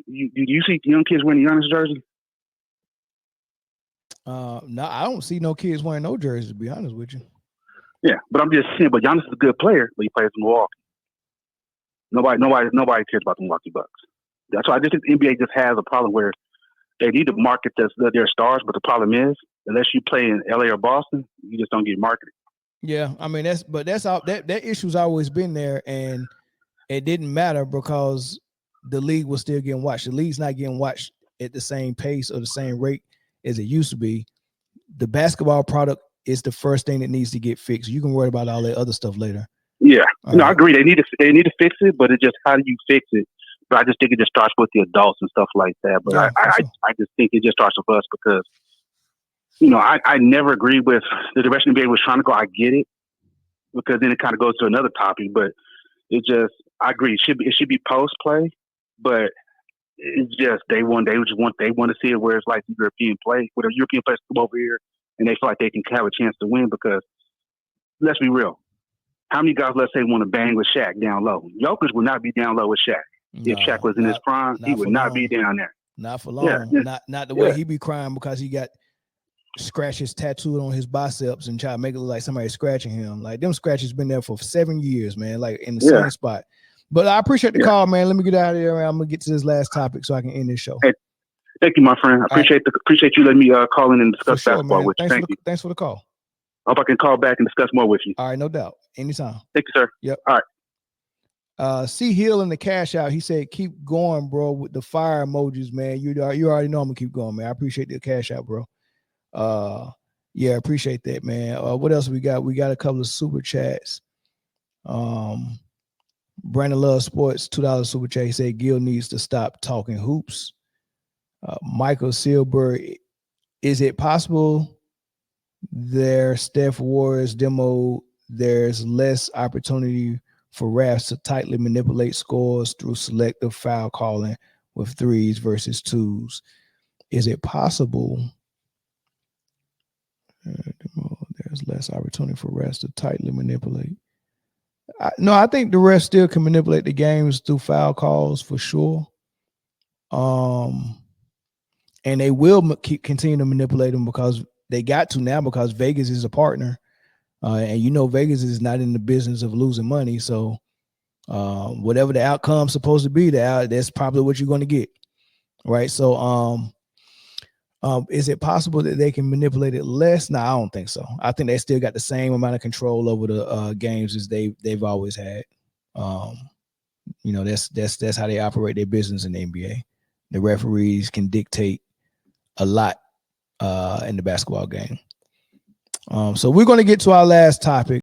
You see young kids wearing the Giannis jersey? No, I don't see no kids wearing no jerseys, to be honest with you. Yeah, but I'm just saying. But Giannis is a good player, but he plays in Milwaukee. Nobody cares about the Milwaukee Bucks. That's why I just think the NBA just has a problem where they need to market their stars, but the problem is, unless you play in LA or Boston, you just don't get marketed. Yeah, I mean that's all that issue's always been there, and it didn't matter because the league was still getting watched. The league's not getting watched at the same pace or the same rate as it used to be. The basketball product is the first thing that needs to get fixed. You can worry about all that other stuff later. Yeah, All I agree. They need to fix it, but it's just how do you fix it? But I just think it just starts with the adults and stuff like that. But Yeah, I just think it just starts with us because I never agree with the direction the NBA was trying to go. I get it because then it kind of goes to another topic, but it just I agree. It should be post play, but it's just they want to see it where it's like the European play, where the European players come over here and they feel like they can have a chance to win because let's be real. How many guys, let's say, want to bang with Shaq down low? Jokic would not be down low with Shaq. If Shaq was in his prime, he would not be down there. Not for long. Yeah. Not the way he be crying because he got scratches tattooed on his biceps and try to make it look like somebody scratching him. Like them scratches been there for 7 years, man. Like in the same spot. But I appreciate the call, man. Let me get out of here. I'm gonna get to this last topic so I can end this show. Hey, thank you, my friend. I appreciate you letting me call in and discuss basketball with you. Thank you. Thanks for the call. I hope I can call back and discuss more with you. All right, no doubt. Anytime. Thank you, sir. Yep. All right. C Hill in the cash out. He said, "Keep going, bro, with the fire emojis, man. You already know I'm gonna keep going, man. I appreciate the cash out, bro. Yeah, appreciate that, man. What else we got? We got a couple of super chats. Brandon Love Sports, $2 super chat. He said Gil needs to stop talking hoops. Michael Silber, is it possible their Steph Warriors demo, there's less opportunity for refs to tightly manipulate scores through selective foul calling with threes versus twos? Is it possible there's less opportunity for refs to tightly manipulate? No, I think the refs still can manipulate the games through foul calls for sure. And they will continue to manipulate them because they got to now because Vegas is a partner. And Vegas is not in the business of losing money. So whatever the outcome's supposed to be, that's probably what you're going to get. Right. So is it possible that they can manipulate it less? No, I don't think so. I think they still got the same amount of control over the games as they've always had. That's how they operate their business in the NBA. The referees can dictate a lot in the basketball game. So we're going to get to our last topic.